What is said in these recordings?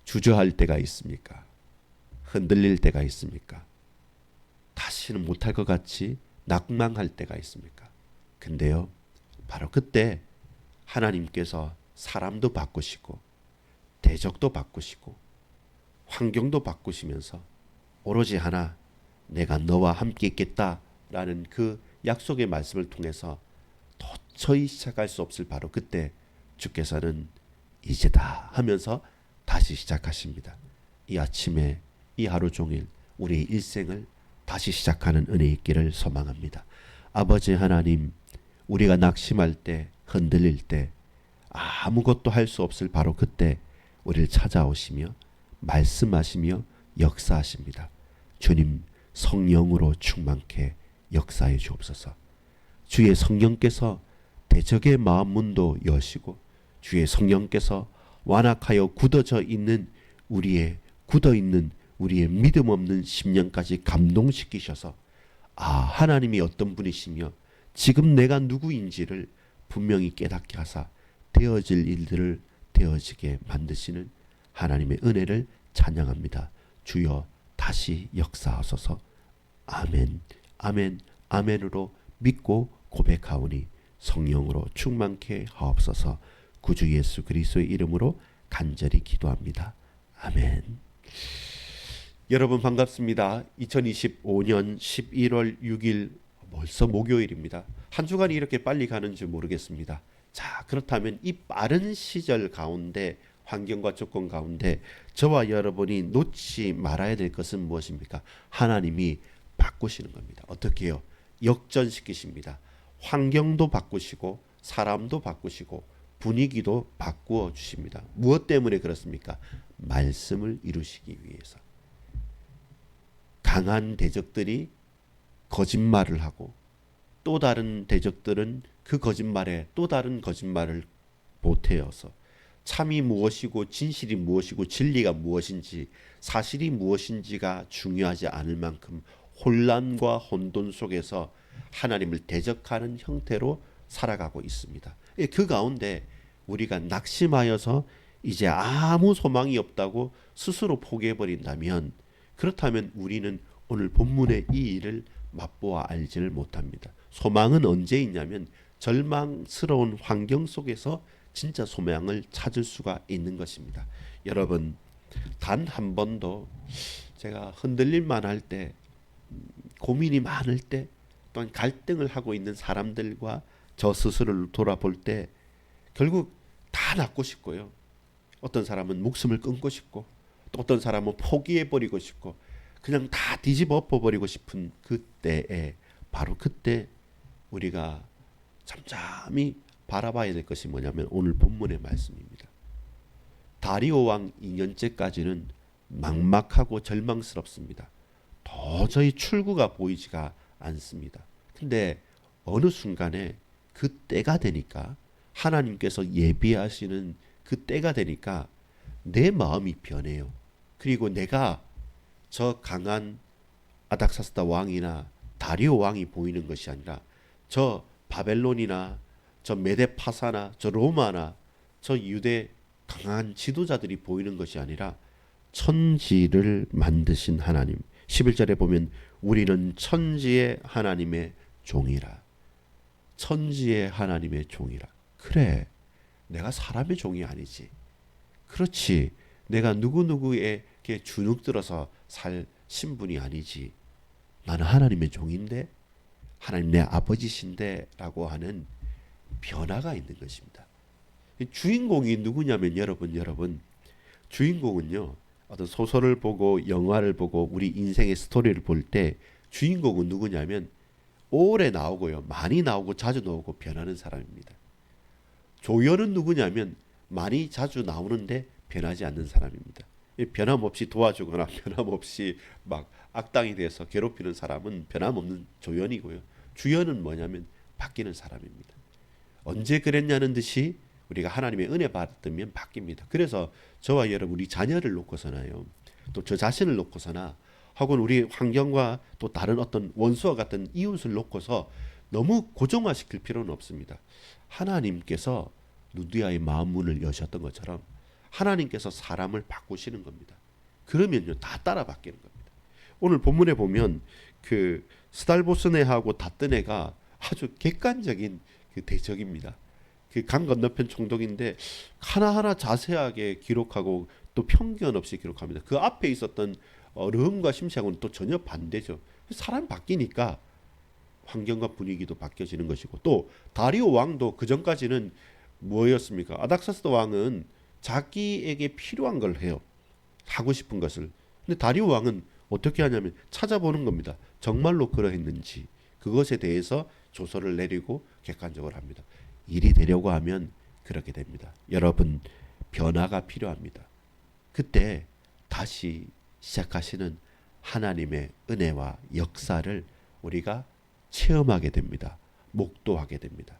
주저할 때가 있습니까? 흔들릴 때가 있습니까? 다시는 못할 것 같이 낙망할 때가 있습니까? 근데요, 바로 그때 하나님께서 사람도 바꾸시고 대적도 바꾸시고 환경도 바꾸시면서 오로지 하나, 내가 너와 함께 있겠다라는 그 약속의 말씀을 통해서 도저히 시작할 수 없을 바로 그때 주께서는 이제다 하면서 다시 시작하십니다. 이 아침에 이 하루 종일 우리의 일생을 다시 시작하는 은혜 있기를 소망합니다. 아버지 하나님, 우리가 낙심할 때, 흔들릴 때, 아무것도 할 수 없을 바로 그때 우리를 찾아오시며 말씀하시며 역사하십니다. 주님, 성령으로 충만케 역사해 주옵소서. 주의 성령께서 대적의 마음 문도 여시고 주의 성령께서 완악하여 굳어져 있는 우리의 믿음 없는 심령까지 감동시키셔서 하나님이 어떤 분이시며 지금 내가 누구인지를 분명히 깨닫게 하사 되어질 일들을 되어지게 만드시는 하나님의 은혜를 찬양합니다. 주여 다시 역사하소서. 아멘, 아멘, 아멘으로 믿고 고백하오니 성령으로 충만케 하옵소서. 구주 예수 그리스도의 이름으로 간절히 기도합니다. 아멘. 여러분 반갑습니다. 2025년 11월 6일 벌써 목요일입니다. 한 주간이 이렇게 빨리 가는지 모르겠습니다. 자, 그렇다면 이 빠른 시절 가운데, 환경과 조건 가운데 저와 여러분이 놓지 말아야 될 것은 무엇입니까? 하나님이 바꾸시는 겁니다. 어떻게 해요? 역전시키십니다. 환경도 바꾸시고 사람도 바꾸시고 분위기도 바꾸어 주십니다. 무엇 때문에 그렇습니까? 말씀을 이루시기 위해서. 강한 대적들이 거짓말을 하고 또 다른 대적들은 그 거짓말에 또 다른 거짓말을 보태어서 참이 무엇이고 진실이 무엇이고 진리가 무엇인지 사실이 무엇인지가 중요하지 않을 만큼 혼란과 혼돈 속에서 하나님을 대적하는 형태로 살아가고 있습니다. 그 가운데 우리가 낙심하여서 이제 아무 소망이 없다고 스스로 포기해버린다면, 그렇다면 우리는 오늘 본문의 이 일을 맛보아 알지를 못합니다. 소망은 언제 있냐면 절망스러운 환경 속에서 진짜 소망을 찾을 수가 있는 것입니다. 여러분, 단 한 번도 제가 흔들릴만 할 때, 고민이 많을 때, 또한 갈등을 하고 있는 사람들과 저 스스로를 돌아볼 때 결국 다 낫고 싶고요. 어떤 사람은 목숨을 끊고 싶고 또 어떤 사람은 포기해버리고 싶고 그냥 다 뒤집어 엎어버리고 싶은 그때에, 바로 그때 우리가 잠잠히 바라봐야 될 것이 뭐냐면 오늘 본문의 말씀입니다. 다리오 왕 2년째까지는 막막하고 절망스럽습니다. 도저히 출구가 보이지가 않습니다. 근데 어느 순간에 그 때가 되니까, 하나님께서 예비하시는 그 때가 되니까 내 마음이 변해요. 그리고 내가 저 강한 아닥사스다 왕이나 다리오 왕이 보이는 것이 아니라 저 바벨론이나 저 메데파사나 저 로마나 저 유대 강한 지도자들이 보이는 것이 아니라 천지를 만드신 하나님. 11절에 보면 우리는 천지의 하나님의 종이라. 천지의 하나님의 종이라. 그래, 내가 사람의 종이 아니지. 그렇지, 내가 누구누구에게 주눅들어서 살 신분이 아니지. 나는 하나님의 종인데, 하나님 내 아버지신데 라고 하는 변화가 있는 것입니다. 주인공이 누구냐면 여러분 주인공은요, 어떤 소설을 보고 영화를 보고 우리 인생의 스토리를 볼 때 주인공은 누구냐면 오래 나오고요, 많이 나오고 자주 나오고 변하는 사람입니다. 조연은 누구냐면 많이 자주 나오는데 변하지 않는 사람입니다. 변함없이 도와주거나 변함없이 막 악당이 돼서 괴롭히는 사람은 변함없는 조연이고요. 주연은 뭐냐면 바뀌는 사람입니다. 언제 그랬냐는 듯이 우리가 하나님의 은혜 받으면 바뀝니다. 그래서 저와 여러분, 우리 자녀를 놓고서나요, 또 저 자신을 놓고서나, 혹은 우리 환경과 또 다른 어떤 원수와 같은 이웃을 놓고서 너무 고정화시킬 필요는 없습니다. 하나님께서 누디아의 마음 문을 여셨던 것처럼 하나님께서 사람을 바꾸시는 겁니다. 그러면요 다 따라 바뀌는 겁니다. 오늘 본문에 보면 그 스달보스네하고 다뜨네가 아주 객관적인 그 대적입니다. 그 강 건너편 총독인데 하나하나 자세하게 기록하고 또 편견 없이 기록합니다. 그 앞에 있었던 르흠과 심시하고는 또 전혀 반대죠. 사람 바뀌니까 환경과 분위기도 바뀌어지는 것이고, 또 다리오 왕도 그 전까지는 뭐였습니까? 아닥사스드 왕은 자기에게 필요한 걸 해요. 하고 싶은 것을. 근데 다리오 왕은 어떻게 하냐면 찾아보는 겁니다. 정말로 그러했는지 그것에 대해서 조서를 내리고 객관적으로 합니다. 일이 되려고 하면 그렇게 됩니다. 여러분, 변화가 필요합니다. 그때 다시 시작하시는 하나님의 은혜와 역사를 우리가 체험하게 됩니다. 목도하게 됩니다.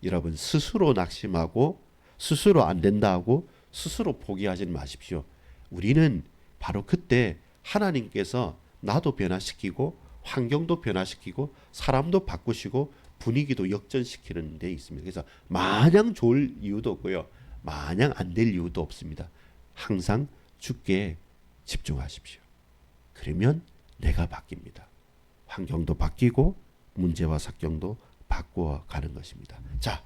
여러분, 스스로 낙심하고 스스로 안 된다 하고 스스로 포기하지 마십시오. 우리는 바로 그때 하나님께서 나도 변화시키고 환경도 변화시키고 사람도 바꾸시고 분위기도 역전시키는 데 있습니다. 그래서 마냥 좋을 이유도 없고요. 마냥 안 될 이유도 없습니다. 항상 주께 집중하십시오. 그러면 내가 바뀝니다. 환경도 바뀌고 문제와 사경도 바꿔가는 것입니다. 자,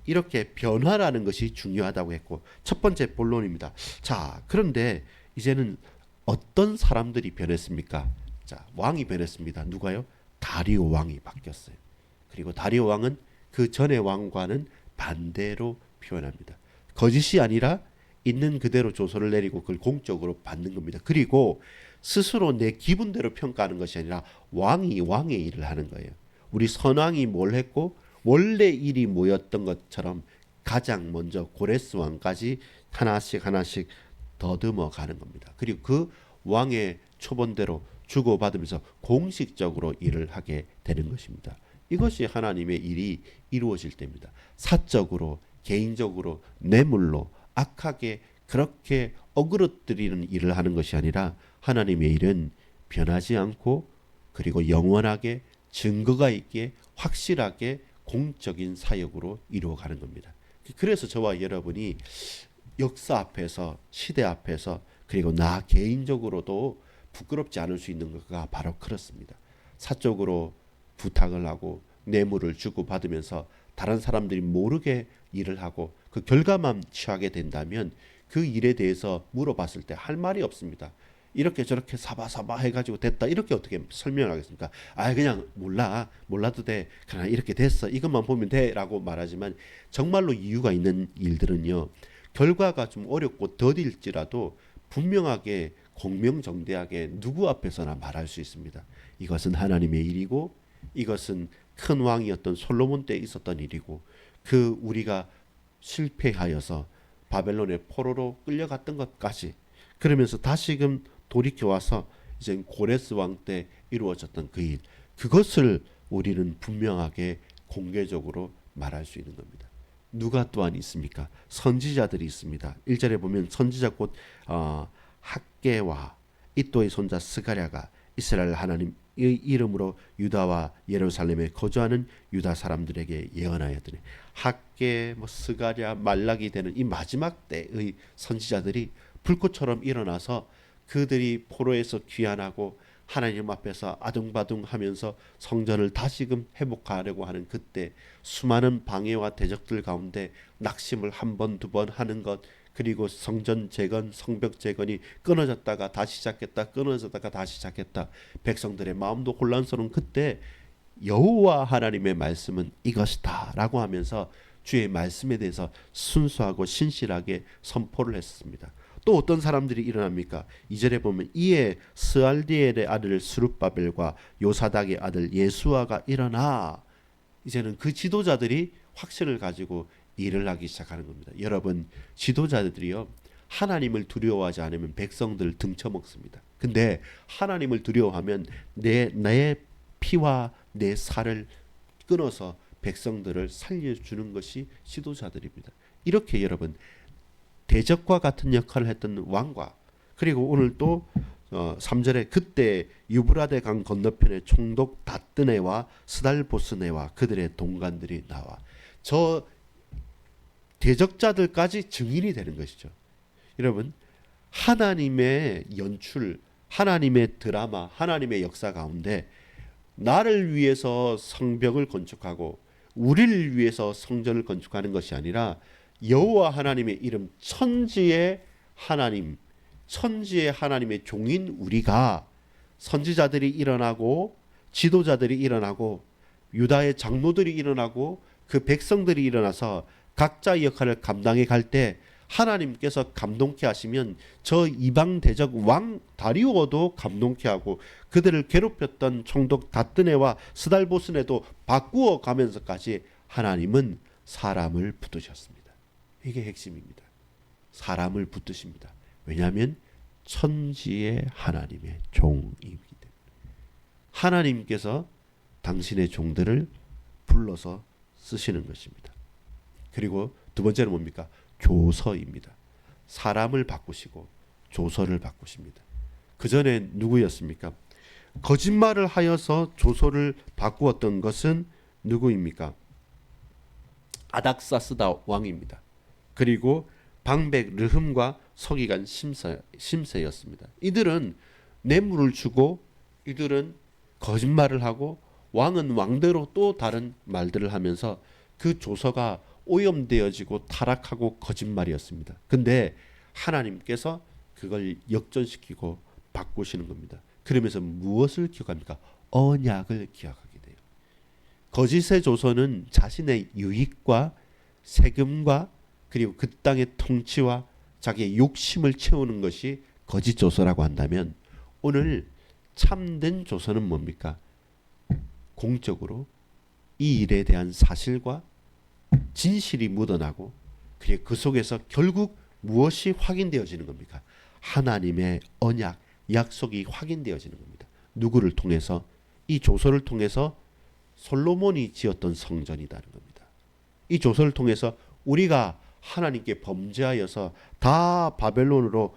이렇게 변화라는 것이 중요하다고 했고 첫 번째 본론입니다. 자, 그런데 이제는 어떤 사람들이 변했습니까? 자, 왕이 변했습니다. 누가요? 다리오 왕이 바뀌었어요. 그리고 다리오 왕은 그 전의 왕과는 반대로 표현합니다. 거짓이 아니라 있는 그대로 조서를 내리고 그걸 공적으로 받는 겁니다. 그리고 스스로 내 기분대로 평가하는 것이 아니라 왕이 왕의 일을 하는 거예요. 우리 선왕이 뭘 했고 원래 일이 뭐였던 것처럼 가장 먼저 고레스 왕까지 하나씩 하나씩 더듬어 가는 겁니다. 그리고 그 왕의 초본대로 주고받으면서 공식적으로 일을 하게 되는 것입니다. 이것이 하나님의 일이 이루어질 때입니다. 사적으로, 개인적으로, 뇌물로, 악하게 그렇게 어그러뜨리는 일을 하는 것이 아니라 하나님의 일은 변하지 않고 그리고 영원하게 증거가 있게 확실하게 공적인 사역으로 이루어가는 겁니다. 그래서 저와 여러분이 역사 앞에서 시대 앞에서 그리고 나 개인적으로도 부끄럽지 않을 수 있는 것가 바로 그렇습니다. 사적으로 부탁을 하고 뇌물을 주고 받으면서 다른 사람들이 모르게 일을 하고 그 결과만 취하게 된다면 그 일에 대해서 물어봤을 때 할 말이 없습니다. 이렇게 저렇게 사바사바 해가지고 됐다 이렇게 어떻게 설명을 하겠습니까? 아 그냥 몰라도 돼 그냥 이렇게 됐어 이것만 보면 돼라고 말하지만 정말로 이유가 있는 일들은요 결과가 좀 어렵고 더딜지라도 분명하게 공명정대하게 누구 앞에서나 말할 수 있습니다. 이것은 하나님의 일이고 이것은 큰 왕이었던 솔로몬 때 있었던 일이고 그 우리가 실패하여서 바벨론의 포로로 끌려갔던 것까지 그러면서 다시금 돌이켜 와서 이제 고레스 왕 때 이루어졌던 그 일 그것을 우리는 분명하게 공개적으로 말할 수 있는 겁니다. 누가 또한 있습니까? 선지자들이 있습니다. 1절에 보면 선지자 곧 학개와 이또의 손자 스가랴가 이스라엘 하나님의 이름으로 유다와 예루살렘에 거주하는 유다 사람들에게 예언하였더니 학개, 스가랴, 말라기 되는 이 마지막 때의 선지자들이 불꽃처럼 일어나서 그들이 포로에서 귀환하고 하나님 앞에서 아둥바둥하면서 성전을 다시금 회복하려고 하는 그때 수많은 방해와 대적들 가운데 낙심을 한 번, 두 번 하는 것 그리고 성전 재건, 성벽 재건이 끊어졌다가 다시 시작했다 끊어졌다가 다시 시작했다 백성들의 마음도 혼란스러운 그때 여호와 하나님의 말씀은 이것이다 라고 하면서 주의 말씀에 대해서 순수하고 신실하게 선포를 했습니다. 또 어떤 사람들이 일어납니까? 2절에 보면 이에 스알디엘의 아들 스룹바벨과 요사닥의 아들 예수아가 일어나 이제는 그 지도자들이 확신을 가지고 일을 하기 시작하는 겁니다. 여러분 지도자들이요 하나님을 두려워하지 않으면 백성들을 등쳐먹습니다. 근데 하나님을 두려워하면 내 피와 내 살을 끊어서 백성들을 살려주는 것이 지도자들입니다. 이렇게 여러분 대적과 같은 역할을 했던 왕과 그리고 오늘 또 3절에 그때 유브라데 강 건너편의 총독 다뜨네와 스달보스네와 그들의 동관들이 나와 저 대적자들까지 증인이 되는 것이죠. 여러분, 하나님의 연출, 하나님의 드라마, 하나님의 역사 가운데 나를 위해서 성벽을 건축하고 우리를 위해서 성전을 건축하는 것이 아니라 여호와 하나님의 이름, 천지의 하나님, 천지의 하나님의 종인 우리가, 선지자들이 일어나고 지도자들이 일어나고 유다의 장로들이 일어나고 그 백성들이 일어나서 각자의 역할을 감당해 갈 때 하나님께서 감동케 하시면 저 이방 대적 왕 다리오도 감동케 하고 그들을 괴롭혔던 총독 다뜨네와 스달보스네도 바꾸어 가면서까지 하나님은 사람을 붙드셨습니다. 이게 핵심입니다. 사람을 붙드십니다. 왜냐하면 천지의 하나님의 종이기 때문에. 하나님께서 당신의 종들을 불러서 쓰시는 것입니다. 그리고 두 번째는 뭡니까? 조서입니다. 사람을 바꾸시고 조서를 바꾸십니다. 그 전에 누구였습니까? 거짓말을 하여서 조서를 바꾸었던 것은 누구입니까? 아닥사스다 왕입니다. 그리고 방백 르흠과 서기관 심세였습니다. 이들은 뇌물을 주고 이들은 거짓말을 하고 왕은 왕대로 또 다른 말들을 하면서 그 조서가 오염되어지고 타락하고 거짓말이었습니다. 근데 하나님께서 그걸 역전시키고 바꾸시는 겁니다. 그러면서 무엇을 기억합니까? 언약을 기억하게 돼요. 거짓의 조서는 자신의 유익과 세금과 그리고 그 땅의 통치와 자기의 욕심을 채우는 것이 거짓 조서라고 한다면, 오늘 참된 조서는 뭡니까? 공적으로 이 일에 대한 사실과 진실이 묻어나고 그리고 그 속에서 결국 무엇이 확인되어지는 겁니까? 하나님의 언약, 약속이 확인되어지는 겁니다. 누구를 통해서? 이 조서를 통해서 솔로몬이 지었던 성전이라는 겁니다. 이 조서를 통해서 우리가 하나님께 범죄하여서 다 바벨론으로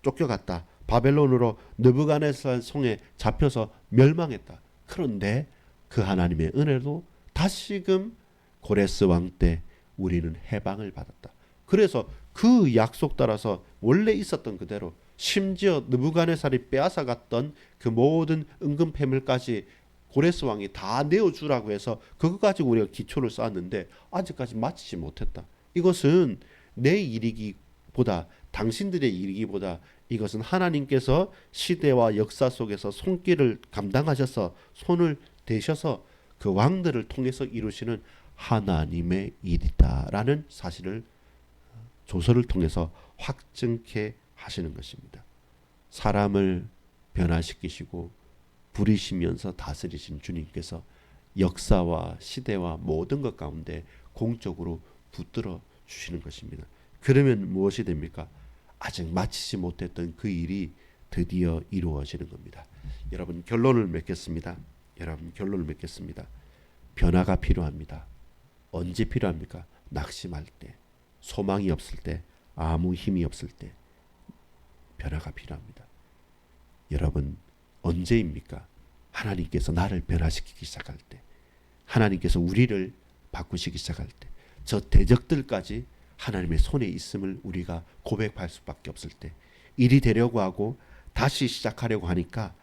쫓겨갔다. 바벨론으로 느부갓네살 손에 잡혀서 멸망했다. 그런데 그 하나님의 은혜로 다시금 고레스 왕 때 우리는 해방을 받았다. 그래서 그 약속 따라서 원래 있었던 그대로, 심지어 느부갓네살이 빼앗아갔던 그 모든 은금 패물까지 고레스 왕이 다 내어주라고 해서 그것 가지고 우리가 기초를 쌓았는데 아직까지 마치지 못했다. 이것은 내 일이기보다, 당신들의 일이기보다 이것은 하나님께서 시대와 역사 속에서 손길을 감당하셔서 손을 대셔서 그 왕들을 통해서 이루시는 하나님의 일이다라는 사실을 조서를 통해서 확증케 하시는 것입니다. 사람을 변화시키시고 부리시면서 다스리신 주님께서 역사와 시대와 모든 것 가운데 공적으로 붙들어 주시는 것입니다. 그러면 무엇이 됩니까? 아직 마치지 못했던 그 일이 드디어 이루어지는 겁니다. 여러분, 결론을 맺겠습니다. 변화가 필요합니다. 언제 필요합니까? 낙심할 때, 소망이 없을 때, 아무 힘이 없을 때 변화가 필요합니다. 여러분, 언제입니까? 하나님께서 나를 변화시키기 시작할 때, 하나님께서 우리를 바꾸시기 시작할 때, 저 대적들까지 하나님의 손에 있음을 우리가 고백할 수밖에 없을 때, 일이 되려고 하고 다시 시작하려고 하니까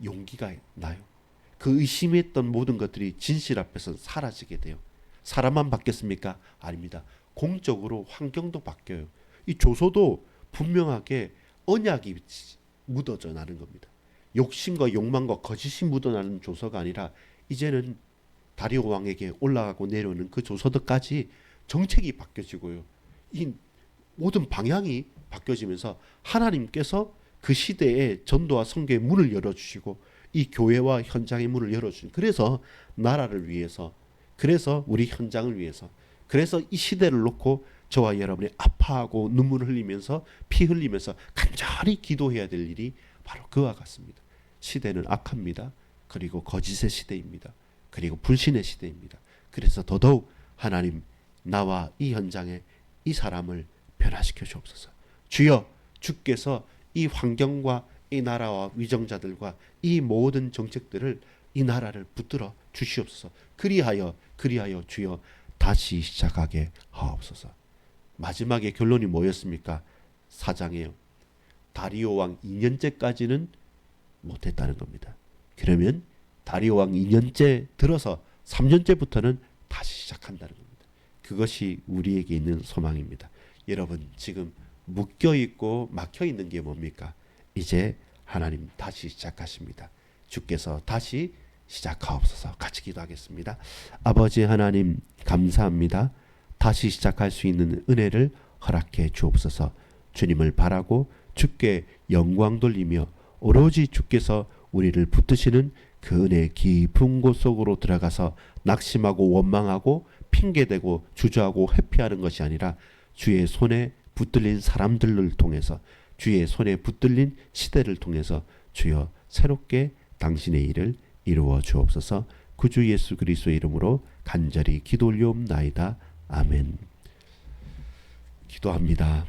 용기가 나요. 그 의심했던 모든 것들이 진실 앞에서 사라지게 돼요. 사람만 바뀌었습니까? 아닙니다. 공적으로 환경도 바뀌어요. 이 조서도 분명하게 언약이 묻어져 나는 겁니다. 욕심과 욕망과 거짓이 묻어나는 조서가 아니라 이제는 다리오 왕에게 올라가고 내려오는 그 조서들까지 정책이 바뀌어지고요. 이 모든 방향이 바뀌어지면서 하나님께서 그 시대에 전도와 선교의 문을 열어주시고 이 교회와 현장의 문을 열어주신, 그래서 나라를 위해서, 그래서 우리 현장을 위해서, 그래서 이 시대를 놓고 저와 여러분이 아파하고 눈물 흘리면서 피 흘리면서 간절히 기도해야 될 일이 바로 그와 같습니다. 시대는 악합니다. 그리고 거짓의 시대입니다. 그리고 불신의 시대입니다. 그래서 더더욱 하나님, 나와 이 현장에 이 사람을 변화시켜 주옵소서. 주여, 주께서 이 환경과 이 나라와 위정자들과 이 모든 정책들을, 이 나라를 붙들어 주시옵소서. 그리하여 주여 다시 시작하게 하옵소서. 마지막에 결론이 뭐였습니까? 4장에요. 다리오 왕 2년째까지는 못했다는 겁니다. 그러면 다리오 왕 2년째 들어서 3년째부터는 다시 시작한다는 겁니다. 그것이 우리에게 있는 소망입니다. 여러분 지금 묶여있고 막혀있는 게 뭡니까? 이제 하나님 다시 시작하십니다. 주께서 다시 시작하옵소서. 같이 기도하겠습니다. 아버지 하나님 감사합니다. 다시 시작할 수 있는 은혜를 허락해 주옵소서. 주님을 바라고 주께 영광 돌리며 오로지 주께서 우리를 붙드시는 그 은혜의 깊은 곳 속으로 들어가서 낙심하고 원망하고 핑계대고 주저하고 회피하는 것이 아니라 주의 손에 붙들린 사람들을 통해서 주의 손에 붙들린 시대를 통해서 주여 새롭게 당신의 일을 이루어 주옵소서. 구주 예수 그리스도의 이름으로 간절히 기도 올리옵나이다. 아멘. 기도합니다.